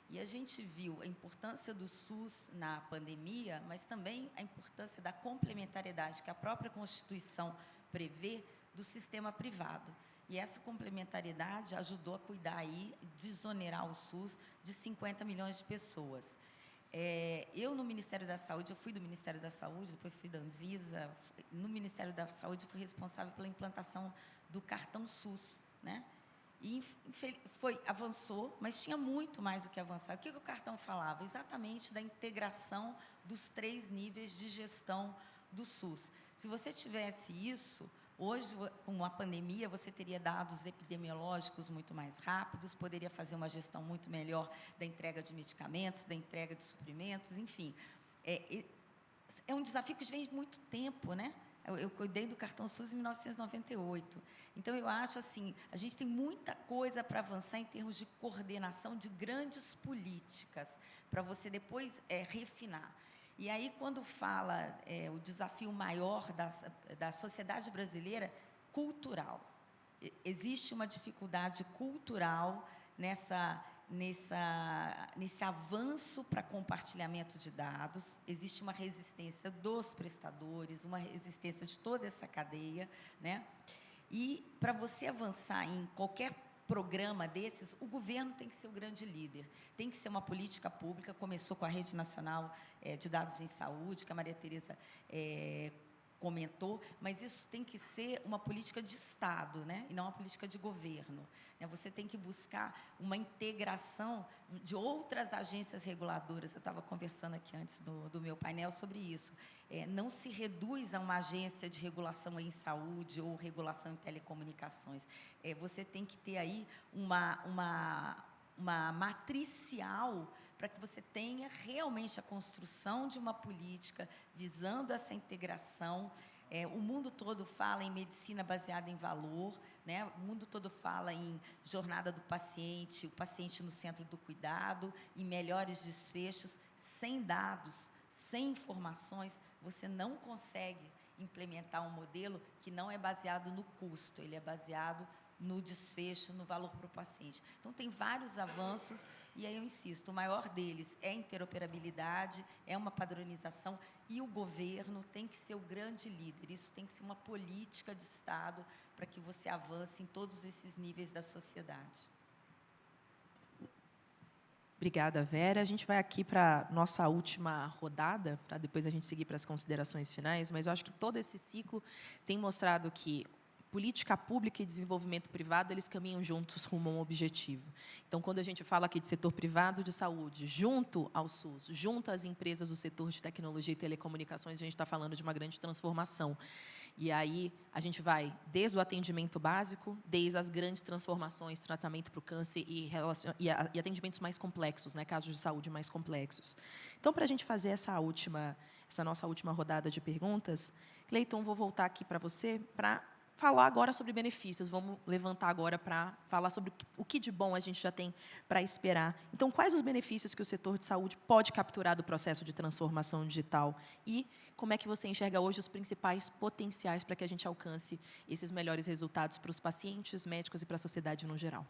E a gente viu a importância do SUS na pandemia, mas também a importância da complementariedade que a própria Constituição prevê do sistema privado. E essa complementariedade ajudou a cuidar aí, desonerar o SUS de 50 milhões de pessoas. Eu, no Ministério da Saúde, eu fui do Ministério da Saúde, depois fui da Anvisa. No Ministério da Saúde, fui responsável pela implantação do cartão SUS, né? E avançou, mas tinha muito mais do que avançar. O que o cartão falava? Exatamente da integração dos 3 níveis de gestão do SUS. Se você tivesse isso, hoje, com a pandemia, você teria dados epidemiológicos muito mais rápidos, poderia fazer uma gestão muito melhor da entrega de medicamentos, da entrega de suprimentos, enfim. É um desafio que vem de muito tempo, né? Eu cuidei do cartão SUS em 1998. Então, eu acho assim, a gente tem muita coisa para avançar em termos de coordenação de grandes políticas, para você depois refinar. E aí, quando fala o desafio maior da sociedade brasileira, cultural. Existe uma dificuldade cultural nesse avanço para compartilhamento de dados, existe uma resistência dos prestadores, uma resistência de toda essa cadeia, né? E, para você avançar em qualquer programa desses, o governo tem que ser o grande líder, tem que ser uma política pública. Começou com a Rede Nacional de Dados em Saúde, que a Maria Tereza comentou, mas isso tem que ser uma política de Estado, né? E não uma política de governo. Você tem que buscar uma integração de outras agências reguladoras. Eu estava conversando aqui antes do meu painel sobre isso. Não se reduz a uma agência de regulação em saúde ou regulação em telecomunicações. Você tem que ter aí uma matricial para que você tenha realmente a construção de uma política visando essa integração. O mundo todo fala em medicina baseada em valor, né? O mundo todo fala em jornada do paciente, o paciente no centro do cuidado, em melhores desfechos. Sem dados, sem informações, você não consegue implementar um modelo que não é baseado no custo, ele é baseado no desfecho, no valor para o paciente. Então, tem vários avanços, e aí eu insisto, o maior deles é a interoperabilidade, é uma padronização, e o governo tem que ser o grande líder. Isso tem que ser uma política de Estado para que você avance em todos esses níveis da sociedade. Obrigada, Vera. A gente vai aqui para a nossa última rodada, para depois a gente seguir para as considerações finais, mas eu acho que todo esse ciclo tem mostrado que política pública e desenvolvimento privado, eles caminham juntos rumo a um objetivo. Então, quando a gente fala aqui de setor privado de saúde, junto ao SUS, junto às empresas do setor de tecnologia e telecomunicações, a gente está falando de uma grande transformação. E aí, a gente vai desde o atendimento básico, desde as grandes transformações, tratamento para o câncer e atendimentos mais complexos, né, casos de saúde mais complexos. Então, para a gente fazer essa nossa última rodada de perguntas, Cleiton, vou voltar aqui para você para falar agora sobre benefícios. Vamos levantar agora para falar sobre o que de bom a gente já tem para esperar. Então, quais os benefícios que o setor de saúde pode capturar do processo de transformação digital e como é que você enxerga hoje os principais potenciais para que a gente alcance esses melhores resultados para os pacientes, médicos e para a sociedade no geral?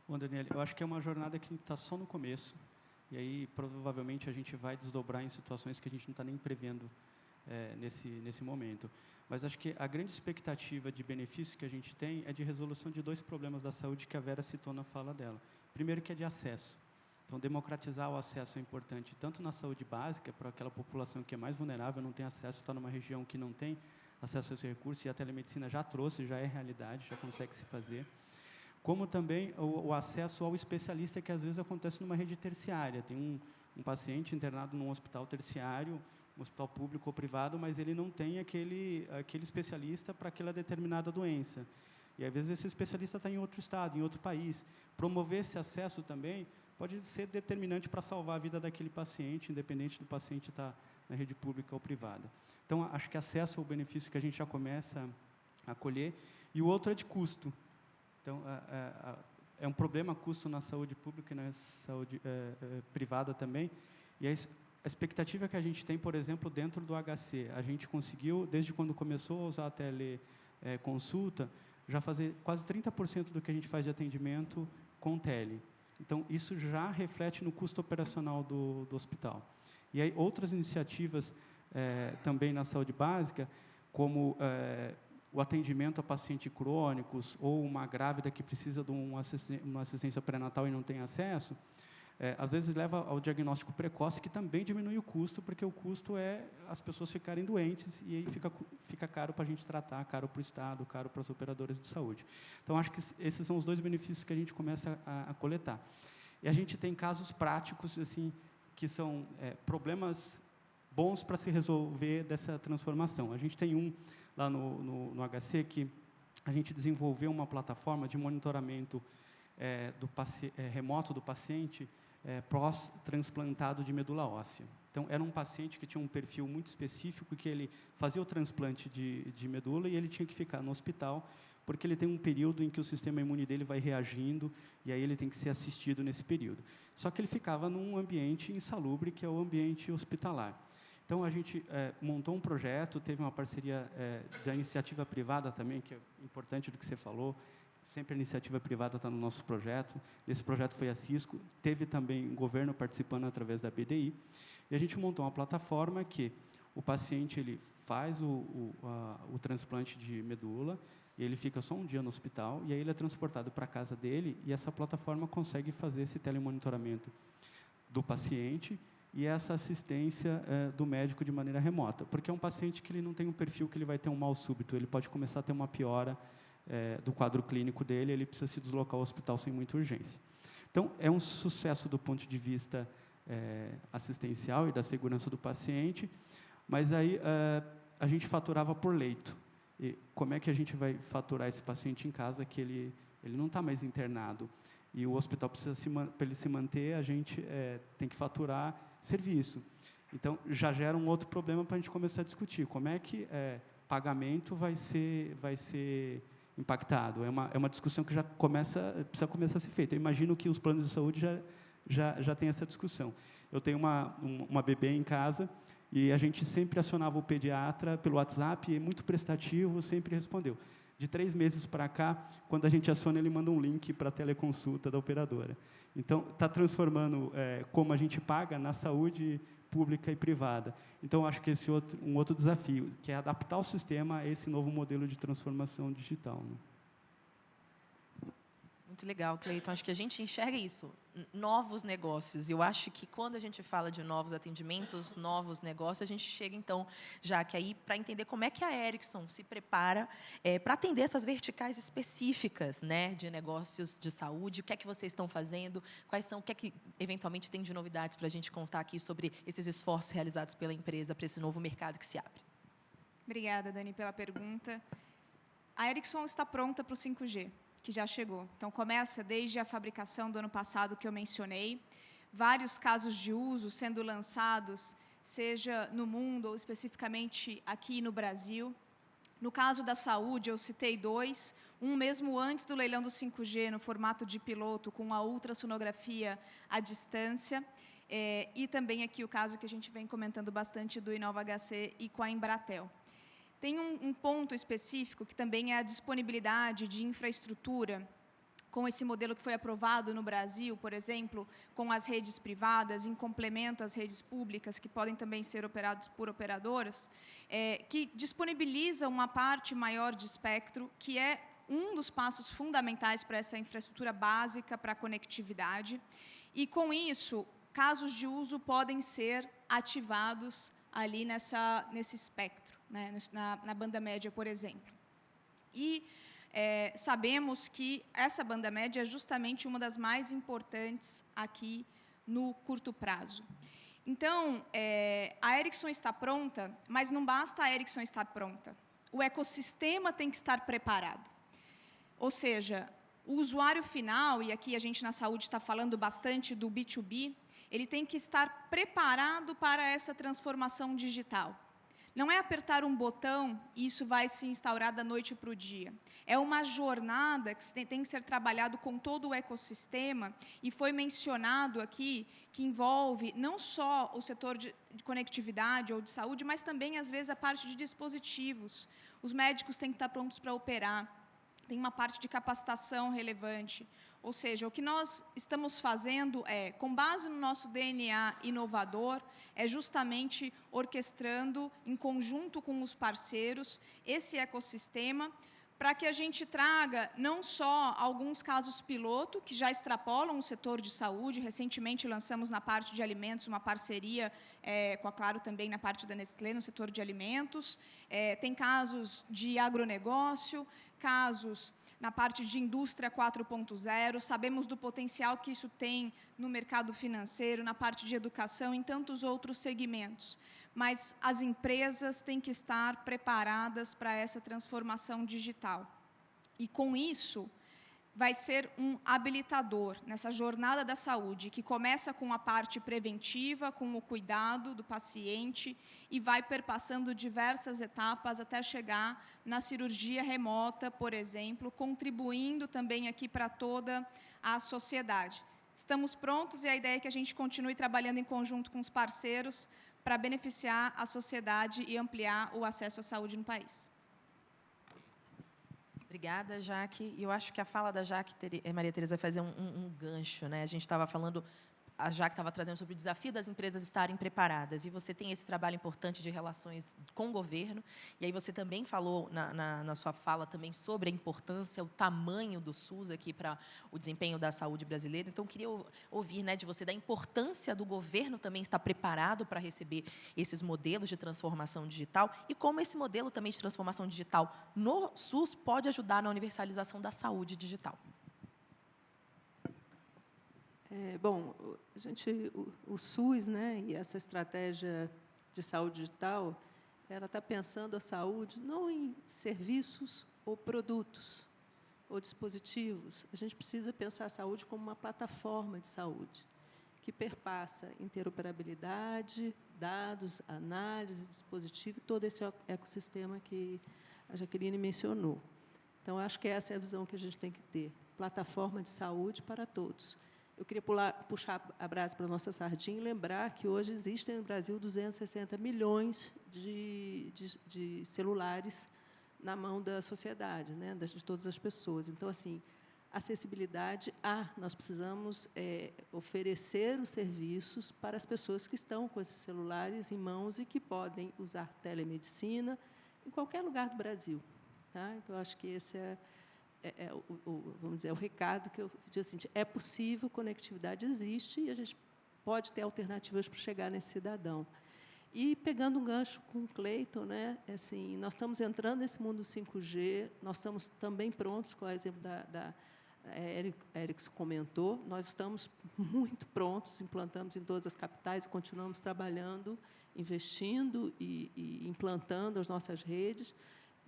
Bom, Daniela, eu acho que é uma jornada que está só no começo, e aí provavelmente a gente vai desdobrar em situações que a gente não está nem prevendo nesse momento. Mas acho que a grande expectativa de benefício que a gente tem é de resolução de 2 problemas da saúde que a Vera citou na fala dela. Primeiro, que é de acesso. Então, democratizar o acesso é importante, tanto na saúde básica, para aquela população que é mais vulnerável, não tem acesso, está numa região que não tem acesso a esse recurso, e a telemedicina já trouxe, já é realidade, já consegue se fazer. Como também o acesso ao especialista, que às vezes acontece numa rede terciária. Tem um paciente internado num hospital terciário, um hospital público ou privado, mas ele não tem aquele especialista para aquela determinada doença. E, às vezes, esse especialista está em outro estado, em outro país. Promover esse acesso também pode ser determinante para salvar a vida daquele paciente, independente do paciente estar na rede pública ou privada. Então, acho que acesso ao benefício que a gente já começa a colher. E o outro é de custo. Então, é um problema custo na saúde pública e na saúde privada também. E a expectativa que a gente tem, por exemplo, dentro do HC, a gente conseguiu, desde quando começou a usar a teleconsulta, já fazer quase 30% do que a gente faz de atendimento com tele. Então, isso já reflete no custo operacional do hospital. E aí, outras iniciativas também na saúde básica, como o atendimento a pacientes crônicos ou uma grávida que precisa de uma assistência pré-natal e não tem acesso, às vezes leva ao diagnóstico precoce, que também diminui o custo, porque o custo é as pessoas ficarem doentes e aí fica caro para a gente tratar, caro para o Estado, caro para as operadoras de saúde. Então, acho que esses são os 2 benefícios que a gente começa a coletar. E a gente tem casos práticos, assim, que são problemas bons para se resolver dessa transformação. A gente tem um lá no HC que a gente desenvolveu uma plataforma de monitoramento remoto do paciente pós-transplantado de medula óssea. Então, era um paciente que tinha um perfil muito específico, que ele fazia o transplante de medula e ele tinha que ficar no hospital, porque ele tem um período em que o sistema imune dele vai reagindo, e aí ele tem que ser assistido nesse período. Só que ele ficava num ambiente insalubre, que é o ambiente hospitalar. Então, a gente montou um projeto, teve uma parceria da iniciativa privada também, que é importante do que você falou. Sempre a iniciativa privada está no nosso projeto. Esse projeto foi a Cisco, teve também o governo participando através da BDI. E a gente montou uma plataforma que o paciente ele faz o transplante de medula, e ele fica só um dia no hospital, e aí ele é transportado para a casa dele, e essa plataforma consegue fazer esse telemonitoramento do paciente e essa assistência do médico de maneira remota. Porque é um paciente que ele não tem um perfil que ele vai ter um mal súbito, ele pode começar a ter uma piora do quadro clínico dele, ele precisa se deslocar ao hospital sem muita urgência. Então, é um sucesso do ponto de vista assistencial e da segurança do paciente, mas aí a gente faturava por leito. E como é que a gente vai faturar esse paciente em casa, que ele não está mais internado? E o hospital precisa, para ele se manter, a gente tem que faturar serviço. Então, já gera um outro problema para a gente começar a discutir. Como é que pagamento vai ser impactado? É uma discussão que precisa começar a ser feita. Eu imagino que os planos de saúde já têm essa discussão. Eu tenho uma bebê em casa e a gente sempre acionava o pediatra pelo WhatsApp, e é muito prestativo, sempre respondeu. De 3 meses para cá, quando a gente aciona, ele manda um link para a teleconsulta da operadora. Então, está transformando como a gente paga na saúde pública e privada. Então, acho que esse um outro desafio, que é adaptar o sistema a esse novo modelo de transformação digital, né? Muito legal, Cleiton. Acho que a gente enxerga isso, novos negócios. Eu acho que quando a gente fala de novos atendimentos, novos negócios, a gente chega, então, já que aí, para entender como é que a Erickson se prepara para atender essas verticais específicas, né, de negócios de saúde, o que é que vocês estão fazendo, o que é que, eventualmente, tem de novidades para a gente contar aqui sobre esses esforços realizados pela empresa para esse novo mercado que se abre. Obrigada, Dani, pela pergunta. A Erickson está pronta para o 5G. Que já chegou. Então, começa desde a fabricação do ano passado que eu mencionei, vários casos de uso sendo lançados, seja no mundo ou especificamente aqui no Brasil. No caso da saúde, eu citei 2, um mesmo antes do leilão do 5G, no formato de piloto, com a ultrassonografia à distância, e também aqui o caso que a gente vem comentando bastante do InovaHC e com a Embratel. Tem um ponto específico, que também é a disponibilidade de infraestrutura, com esse modelo que foi aprovado no Brasil, por exemplo, com as redes privadas, em complemento às redes públicas, que podem também ser operadas por operadoras, que disponibiliza uma parte maior de espectro, que é um dos passos fundamentais para essa infraestrutura básica para a conectividade. E, com isso, casos de uso podem ser ativados ali nesse espectro, né, na banda média, por exemplo. E sabemos que essa banda média é justamente uma das mais importantes aqui no curto prazo. Então, a Erickson está pronta, mas não basta a Erickson estar pronta. O ecossistema tem que estar preparado. Ou seja, o usuário final, e aqui a gente na saúde está falando bastante do B2B, ele tem que estar preparado para essa transformação digital. não é apertar um botão e isso vai se instaurar da noite para o dia. É uma jornada que tem que ser trabalhado com todo o ecossistema, e foi mencionado aqui que envolve não só o setor de conectividade ou de saúde, mas também, às vezes, a parte de dispositivos. Os médicos têm que estar prontos para operar, tem uma parte de capacitação relevante. Ou seja, o que nós estamos fazendo com base no nosso DNA inovador, é justamente orquestrando, em conjunto com os parceiros, esse ecossistema, para que a gente traga não só alguns casos piloto, que já extrapolam o setor de saúde. Recentemente lançamos na parte de alimentos uma parceria com a Claro também na parte da Nestlé, no setor de alimentos. Tem casos de agronegócio, casos na parte de indústria 4.0, sabemos do potencial que isso tem no mercado financeiro, na parte de educação, em tantos outros segmentos. Mas as empresas têm que estar preparadas para essa transformação digital. E, com isso, vai ser um habilitador nessa jornada da saúde, que começa com a parte preventiva, com o cuidado do paciente, e vai perpassando diversas etapas até chegar na cirurgia remota, por exemplo, contribuindo também aqui para toda a sociedade. Estamos prontos, e a ideia é que a gente continue trabalhando em conjunto com os parceiros para beneficiar a sociedade e ampliar o acesso à saúde no país. Obrigada, Jaque. Eu acho que a fala da Jaque, Maria Tereza, vai fazer um gancho, né? A gente estava falando, a Jaque estava trazendo sobre o desafio das empresas estarem preparadas, e você tem esse trabalho importante de relações com o governo, e aí você também falou na sua fala também sobre a importância, o tamanho do SUS aqui para o desempenho da saúde brasileira. Então, eu queria ouvir, né, de você da importância do governo também estar preparado para receber esses modelos de transformação digital, e como esse modelo também de transformação digital no SUS pode ajudar na universalização da saúde digital. Bom, o SUS, né, e essa estratégia de saúde digital, ela está pensando a saúde não em serviços ou produtos ou dispositivos. A gente precisa pensar a saúde como uma plataforma de saúde, que perpassa interoperabilidade, dados, análise, dispositivo, todo esse ecossistema que a Jaqueline mencionou. Então, acho que essa é a visão que a gente tem que ter, plataforma de saúde para todos. Eu queria puxar a brasa para a nossa sardinha e lembrar que hoje existem no Brasil 260 milhões de celulares na mão da sociedade, né, de todas as pessoas. Então, assim, acessibilidade, nós precisamos oferecer os serviços para as pessoas que estão com esses celulares em mãos e que podem usar telemedicina em qualquer lugar do Brasil. Tá? Então, acho que esse vamos dizer, o recado que eu digo assim, é possível, conectividade existe, e a gente pode ter alternativas para chegar nesse cidadão. E, pegando um gancho com o Cleiton, né, assim, nós estamos entrando nesse mundo 5G, nós estamos também prontos, com o exemplo da Erickson comentou, nós estamos muito prontos, implantamos em todas as capitais e continuamos trabalhando, investindo e implantando as nossas redes,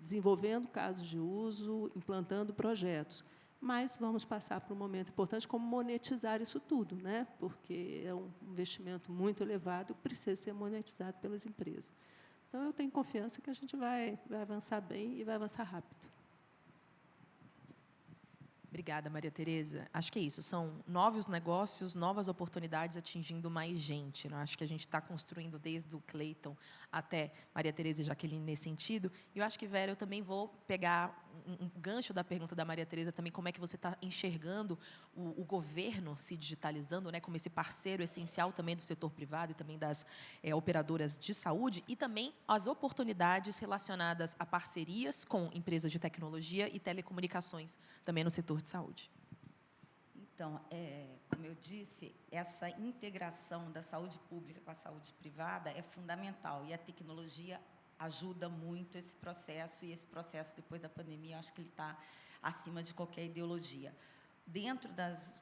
desenvolvendo casos de uso, implantando projetos. Mas vamos passar por um momento importante, como monetizar isso tudo, né? Porque é um investimento muito elevado, que precisa ser monetizado pelas empresas. Então, eu tenho confiança que a gente vai avançar bem e vai avançar rápido. Obrigada, Maria Tereza. Acho que é isso, são novos negócios, novas oportunidades atingindo mais gente. Né? Acho que a gente está construindo desde o Cleiton até Maria Tereza e Jaqueline nesse sentido. E eu acho que, Vera, eu também vou pegar um gancho da pergunta da Maria Tereza também, como é que você está enxergando o governo se digitalizando, né, como esse parceiro essencial também do setor privado e também das operadoras de saúde, e também as oportunidades relacionadas a parcerias com empresas de tecnologia e telecomunicações também no setor de saúde. Então, como eu disse, essa integração da saúde pública com a saúde privada é fundamental, e a tecnologia ajuda muito esse processo, e esse processo, depois da pandemia, eu acho que ele está acima de qualquer ideologia. Dentro das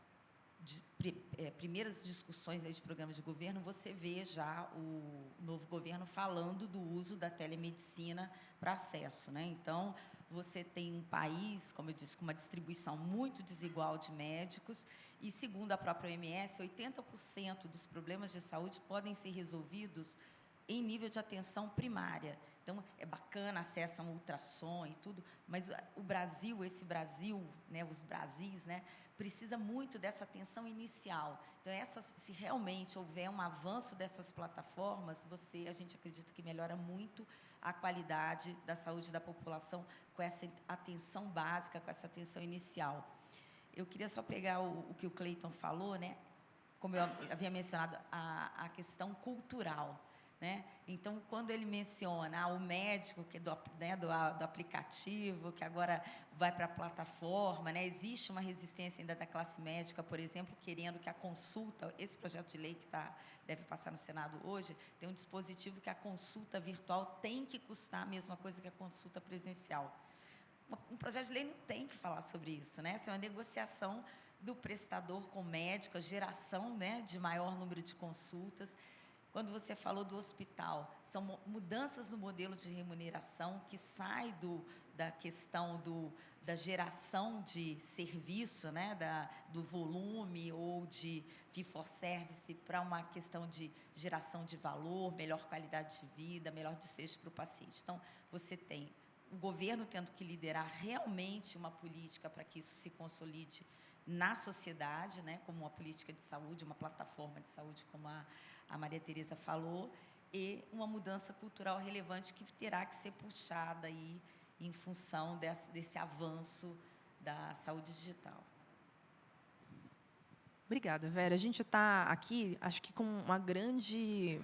primeiras discussões aí de programas de governo, você vê já o novo governo falando do uso da telemedicina para acesso, né? Então, você tem um país, como eu disse, com uma distribuição muito desigual de médicos, e, segundo a própria OMS, 80% dos problemas de saúde podem ser resolvidos em nível de atenção primária. Então, é bacana, acessam ultrassom e tudo, mas o Brasil, esse Brasil, né, os Brasis, né, precisa muito dessa atenção inicial. Então, se realmente houver um avanço dessas plataformas, a gente acredita que melhora muito a qualidade da saúde da população com essa atenção básica, com essa atenção inicial. Eu queria só pegar o que o Cleiton falou, né? Como eu havia mencionado, a questão cultural. Né? Então, quando ele menciona o médico que do aplicativo, que agora vai para a plataforma, né? Existe uma resistência ainda da classe médica, por exemplo, querendo que a consulta, esse projeto de lei que deve passar no Senado hoje, tem um dispositivo que a consulta virtual tem que custar a mesma coisa que a consulta presencial. Um projeto de lei não tem que falar sobre isso, né? Essa é uma negociação do prestador com o médico, a geração, né, de maior número de consultas. Quando você falou do hospital, são mudanças no modelo de remuneração que sai da questão da geração de serviço, né, do volume ou de fee for service para uma questão de geração de valor, melhor qualidade de vida, melhor desfecho para o paciente. Então, você tem o governo tendo que liderar realmente uma política para que isso se consolide na sociedade, né, como uma política de saúde, uma plataforma de saúde, como a Maria Tereza falou, e uma mudança cultural relevante que terá que ser puxada aí em função desse avanço da saúde digital. Obrigada, Vera. A gente está aqui, acho que com uma grande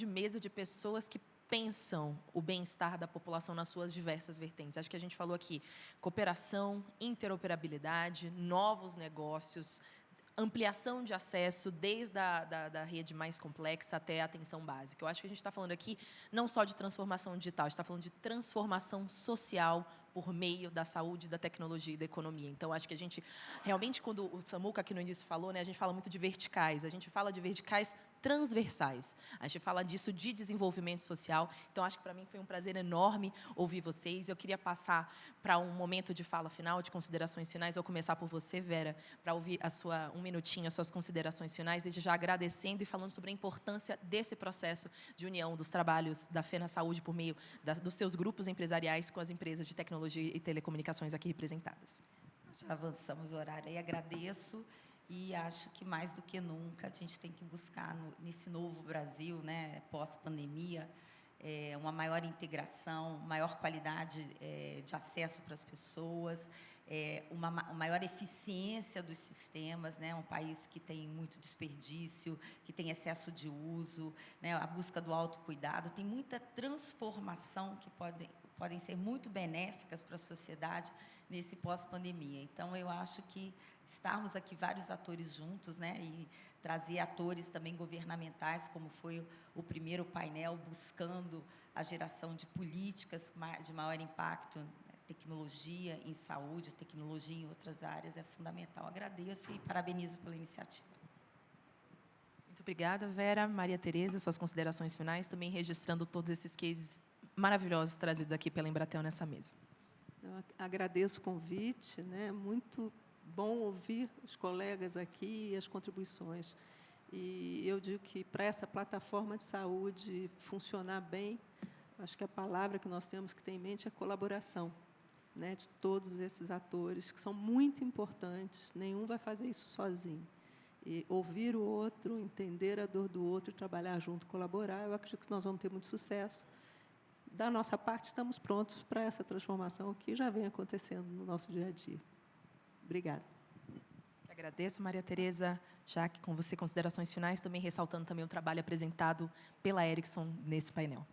mesa de pessoas que pensam o bem-estar da população nas suas diversas vertentes. Acho que a gente falou aqui cooperação, interoperabilidade, novos negócios, ampliação de acesso desde da rede mais complexa até a atenção básica. Eu acho que a gente está falando aqui não só de transformação digital, a gente está falando de transformação social por meio da saúde, da tecnologia e da economia. Então, acho que a gente, realmente, quando o Samuca aqui no início falou, né, a gente fala muito de verticais, a gente fala de verticais transversais. A gente fala disso de desenvolvimento social. Então, acho que para mim foi um prazer enorme ouvir vocês. Eu queria passar para um momento de fala final, de considerações finais. Eu vou começar por você, Vera, para ouvir um minutinho, as suas considerações finais, desde já agradecendo e falando sobre a importância desse processo de união dos trabalhos da FENA Saúde por meio dos seus grupos empresariais com as empresas de tecnologia e telecomunicações aqui representadas. Já avançamos o horário e agradeço. E acho que, mais do que nunca, a gente tem que buscar, nesse novo Brasil, né, pós-pandemia, uma maior integração, maior qualidade de acesso para as pessoas, uma maior eficiência dos sistemas, né, um país que tem muito desperdício, que tem excesso de uso, né, a busca do autocuidado, tem muita transformação que podem ser muito benéficas para a sociedade nesse pós-pandemia. Então, eu acho que estarmos aqui vários atores juntos, né, e trazer atores também governamentais, como foi o primeiro painel, buscando a geração de políticas de maior impacto, né, tecnologia em saúde, tecnologia em outras áreas, é fundamental. Agradeço e parabenizo pela iniciativa. Muito obrigada, Vera. Maria Tereza, suas considerações finais, também registrando todos esses cases maravilhosos trazidos aqui pela Embratel nessa mesa. Eu agradeço o convite, né? Muito bom ouvir os colegas aqui e as contribuições. E eu digo que, para essa plataforma de saúde funcionar bem, acho que a palavra que nós temos que ter em mente é colaboração, né, de todos esses atores, que são muito importantes, nenhum vai fazer isso sozinho. E ouvir o outro, entender a dor do outro, trabalhar junto, colaborar, eu acredito que nós vamos ter muito sucesso. Da nossa parte, estamos prontos para essa transformação que já vem acontecendo no nosso dia a dia. Obrigada. Agradeço, Maria Tereza. Já que com você, considerações finais, também ressaltando também o trabalho apresentado pela Ericsson nesse painel.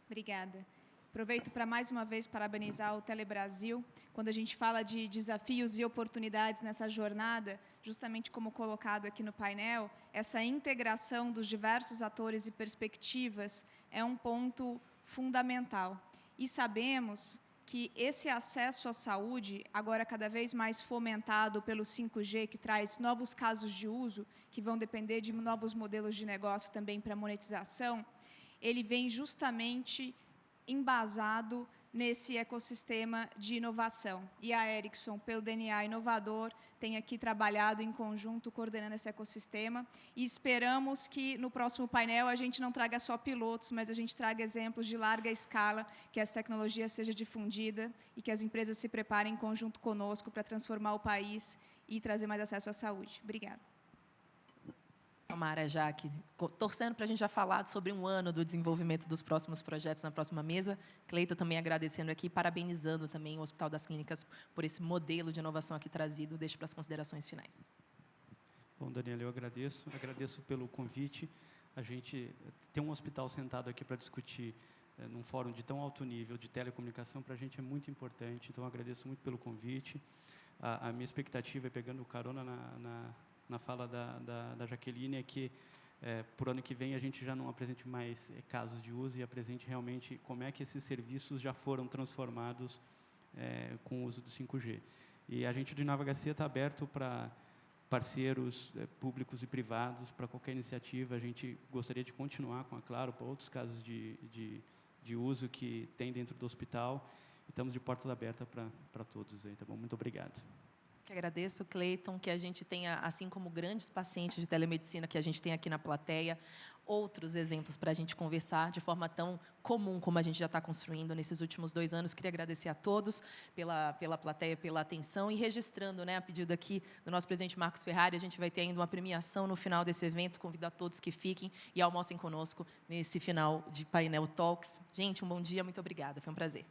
Obrigada. Aproveito para, mais uma vez, parabenizar o Telebrasil. Quando a gente fala de desafios e oportunidades nessa jornada, justamente como colocado aqui no painel, essa integração dos diversos atores e perspectivas é um ponto fundamental. E sabemos que esse acesso à saúde, agora cada vez mais fomentado pelo 5G, que traz novos casos de uso, que vão depender de novos modelos de negócio também para monetização, ele vem justamente embasado nesse ecossistema de inovação. E a Ericsson, pelo DNA inovador, tem aqui trabalhado em conjunto, coordenando esse ecossistema, e esperamos que no próximo painel a gente não traga só pilotos, mas a gente traga exemplos de larga escala, que essa tecnologia seja difundida e que as empresas se preparem em conjunto conosco para transformar o país e trazer mais acesso à saúde. Obrigada. Tomara, Jaque. Torcendo para a gente já falar sobre um ano do desenvolvimento dos próximos projetos na próxima mesa. Cleiton também agradecendo aqui, parabenizando também o Hospital das Clínicas por esse modelo de inovação aqui trazido. Deixo para as considerações finais. Bom, Daniela, eu agradeço pelo convite. A gente ter um hospital sentado aqui para discutir num fórum de tão alto nível de telecomunicação, para a gente é muito importante, então agradeço muito pelo convite. A minha expectativa, pegando carona na fala da Jaqueline, é que por ano que vem a gente já não apresente mais casos de uso e apresente realmente como é que esses serviços já foram transformados com o uso do 5G. E a gente de Nova HC está aberto para parceiros públicos e privados, para qualquer iniciativa. A gente gostaria de continuar com a Claro para outros casos de uso que tem dentro do hospital. Estamos de portas abertas para todos aí, tá bom? Muito obrigado. Que agradeço, Cleiton, que a gente tenha, assim como grandes pacientes de telemedicina que a gente tem aqui na plateia, outros exemplos para a gente conversar de forma tão comum como a gente já está construindo nesses últimos 2 anos. Queria agradecer a todos pela plateia, pela atenção e registrando, né, a pedido aqui do nosso presidente Marcos Ferrari, a gente vai ter ainda uma premiação no final desse evento. Convido a todos que fiquem e almocem conosco nesse final de Painel Talks. Gente, um bom dia, muito obrigada, foi um prazer.